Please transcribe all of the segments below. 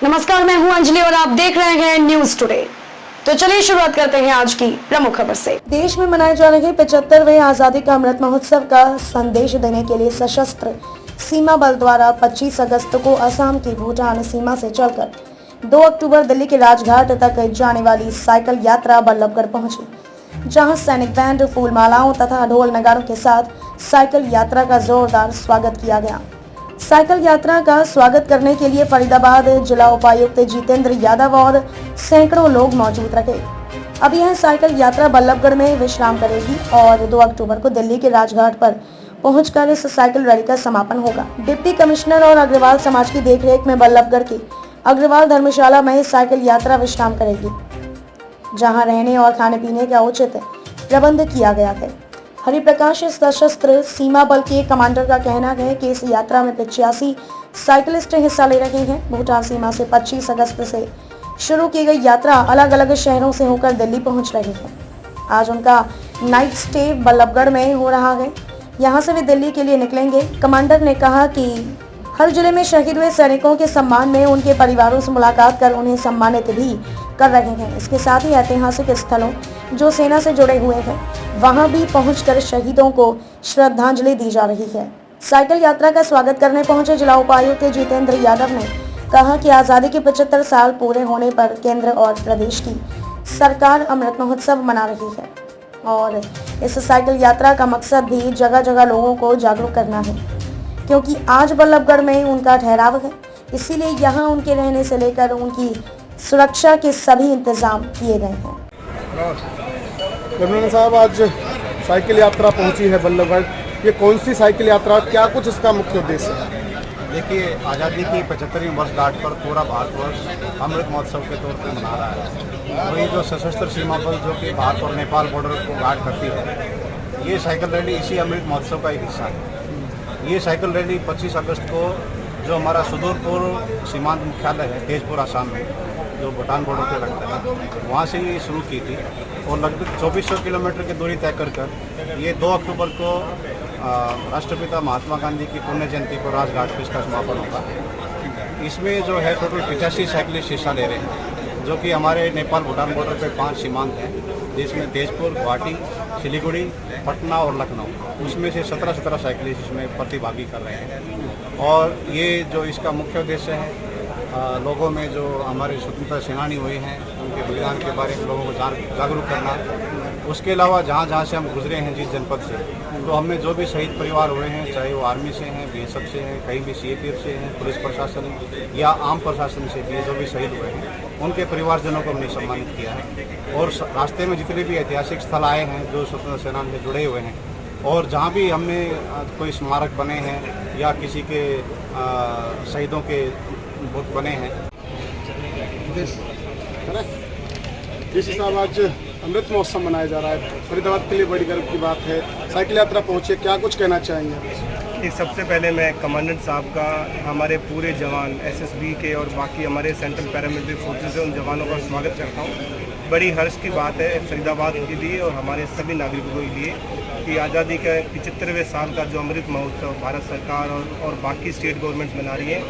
नमस्कार, मैं हूं अंजलि और आप देख रहे हैं न्यूज टुडे। तो चलिए शुरुआत करते हैं आज की प्रमुख खबर से। देश में मनाए जा रहे 75वें आजादी का अमृत महोत्सव का संदेश देने के लिए सशस्त्र सीमा बल द्वारा 25 अगस्त को असम की भूटान सीमा से चलकर 2 अक्टूबर दिल्ली के राजघाट तक जाने वाली साइकिल यात्रा बल्लभगढ़ पहुंची, जहां सैनिक बैंड, फूल मालाओं तथा ढोल नगाड़ों के साथ साइकिल यात्रा का जोरदार स्वागत किया गया। साइकिल यात्रा का स्वागत करने के लिए फरीदाबाद जिला उपायुक्त जितेंद्र यादव और सैकड़ों लोग मौजूद रहे। अब यह साइकिल यात्रा बल्लभगढ़ में विश्राम करेगी और 2 अक्टूबर को दिल्ली के राजघाट पर पहुंचकर इस साइकिल रैली का समापन होगा। डिप्टी कमिश्नर और अग्रवाल समाज की देखरेख में बल्लभगढ़ की अग्रवाल धर्मशाला में साइकिल यात्रा विश्राम करेगी, जहां रहने और खाने पीने का उचित प्रबंध किया गया है। हरिप्रकाश सशस्त्र सीमा बल के कमांडर का कहना है कि इस यात्रा में 85 साइकिलिस्ट हिस्सा ले रहे हैं। भूटान सीमा से 25 अगस्त से शुरू की गई यात्रा अलग अलग शहरों से होकर दिल्ली पहुंच रही है। आज उनका नाइट स्टे बल्लभगढ़ में हो रहा है। यहां से वे दिल्ली के लिए निकलेंगे। कमांडर ने कहा कि हर जिले में शहीद हुए सैनिकों के सम्मान में उनके परिवारों से मुलाकात कर उन्हें सम्मानित भी कर रहे हैं। इसके साथ ही ऐतिहासिक स्थलों जो सेना से जुड़े हुए हैं वहां भी पहुंचकर शहीदों को श्रद्धांजलि दी जा रही है। साइकिल यात्रा का स्वागत करने पहुंचे जिला उपायुक्त जितेंद्र यादव ने कहा कि आजादी के 75 साल पूरे होने पर केंद्र और प्रदेश की सरकार अमृत महोत्सव मना रही है और इस साइकिल यात्रा का मकसद भी जगह जगह लोगों को जागरूक करना है, क्योंकि आज बल्लभगढ़ में उनका ठहराव है। इसीलिए यहाँ उनके रहने से लेकर उनकी सुरक्षा के सभी इंतजाम किए गए हैं। कमिश्नर साहब, आज साइकिल यात्रा पहुंची है बल्लभगढ़। ये कौन सी साइकिल यात्रा, क्या कुछ इसका मुख्य उद्देश्य है? देखिए, आज़ादी की 75वीं वर्षगांठ पर पूरा भारतवर्ष अमृत महोत्सव के तौर पर मना रहा है। वही जो सशस्त्र सीमा बल जो कि भारत और नेपाल बॉर्डर को गार्ड करती है, ये साइकिल रैली इसी अमृत महोत्सव का एक हिस्सा है। ये साइकिल रैली 25 अगस्त को जो हमारा सुदूर पूर्व सीमांत मुख्यालय है तेजपुर आसाम में, जो भूटान बॉर्डर पे लगता है, वहाँ से ये शुरू की थी और लगभग 2400 किलोमीटर की दूरी तय कर ये 2 अक्टूबर को राष्ट्रपिता महात्मा गांधी की पुण्य जयंती को राजघाट पर इसका समापन होगा। इसमें जो है टोटल 85 साइकिलिस्ट हिस्सा ले रहे हैं, जो कि हमारे नेपाल भूटान बॉर्डर पे 5 सीमांत हैं, जिसमें तेजपुर, गुवाहाटी, सिलीगुड़ी, पटना और लखनऊ। उसमें से 17 साइकिलिस्ट इसमें प्रतिभागी कर रहे हैं। और ये जो इसका मुख्य उद्देश्य है, लोगों में जो हमारे स्वतंत्रता सेनानी हुए हैं उनके बलिदान के बारे में लोगों को जागरूक करना। उसके अलावा जहाँ से हम गुजरे हैं जिस जनपद से, तो हमें जो भी शहीद परिवार हुए हैं, चाहे वो आर्मी से हैं, बीएसएफ से हैं, कहीं भी सीएपीएफ से हैं, पुलिस प्रशासन या आम प्रशासन से भी जो भी शहीद हुए हैं, उनके परिवारजनों को हमने सम्मानित किया है। और रास्ते में जितने भी ऐतिहासिक स्थल आए हैं जो स्वतंत्रता सेनानी से जुड़े हुए हैं, और जहाँ भी हमने कोई स्मारक बने हैं या किसी के शहीदों के बुत बने हैं। जिस हिसाब आज अमृत महोत्सव मनाया जा रहा है, फरीदाबाद के लिए बड़ी गर्व की बात है। साइकिल यात्रा पहुंचे, क्या कुछ कहना चाहेंगे? सबसे पहले मैं कमांडेंट साहब का, हमारे पूरे जवान एसएसबी के और बाकी हमारे सेंट्रल पैरामिलिट्री फोर्सेस से उन जवानों का स्वागत करता हूँ। बड़ी हर्ष की बात है फरीदाबाद के लिए और हमारे सभी नागरिकों के लिए कि आज़ादी के 75वें साल का जो अमृत महोत्सव भारत सरकार और बाकी स्टेट गवर्नमेंट्स मना रही है,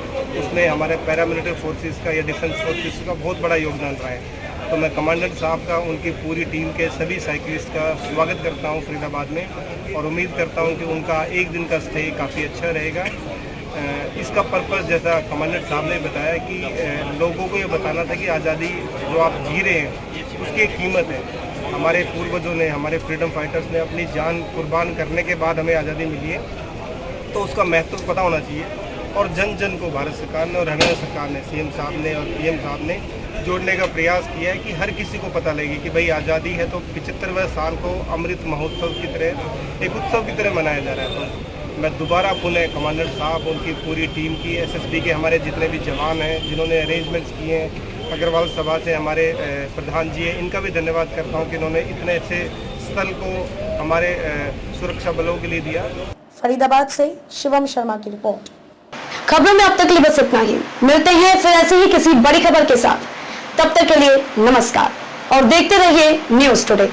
उसमें हमारे पैरामिलिट्री फोर्सेस का या डिफेंस फोर्सेस का बहुत बड़ा योगदान रहा है। तो मैं कमांडेंट साहब का, उनकी पूरी टीम के सभी साइकिलिस्ट का स्वागत करता हूं फरीदाबाद में और उम्मीद करता हूं कि उनका एक दिन का स्टे काफ़ी अच्छा रहेगा। इसका पर्पस, जैसा कमांडेंट साहब ने बताया, कि लोगों को ये बताना था कि आज़ादी जो आप जी रहे हैं उसकी एक कीमत है। हमारे पूर्वजों ने, हमारे फ्रीडम फाइटर्स ने अपनी जान कुर्बान करने के बाद हमें आज़ादी मिली है, तो उसका महत्व पता होना चाहिए। और जन जन को भारत सरकार ने और हरियाणा सरकार ने, सीएम साहब ने और पीएम साहब ने जोड़ने का प्रयास किया है कि हर किसी को पता लगे कि भाई आज़ादी है, तो 75वें साल को अमृत महोत्सव की तरह, एक उत्सव की तरह मनाया जा रहा है। तो मैं दोबारा पुनः कमांडेंट साहब, उनकी पूरी टीम की, एसएसबी के हमारे जितने भी जवान हैं जिन्होंने अरेंजमेंट्स किए हैं, अग्रवाल सभा से हमारे प्रधान जी हैं, इनका भी धन्यवाद करता हूँ कि इन्होंने इतने अच्छे स्थल को हमारे सुरक्षा बलों के लिए दिया। फरीदाबाद से शिवम शर्मा की रिपोर्ट। खबरों में अब तक के लिए बस इतना ही। मिलते हैं फिर ऐसे ही किसी बड़ी खबर के साथ। तब तक के लिए नमस्कार और देखते रहिए न्यूज टुडे।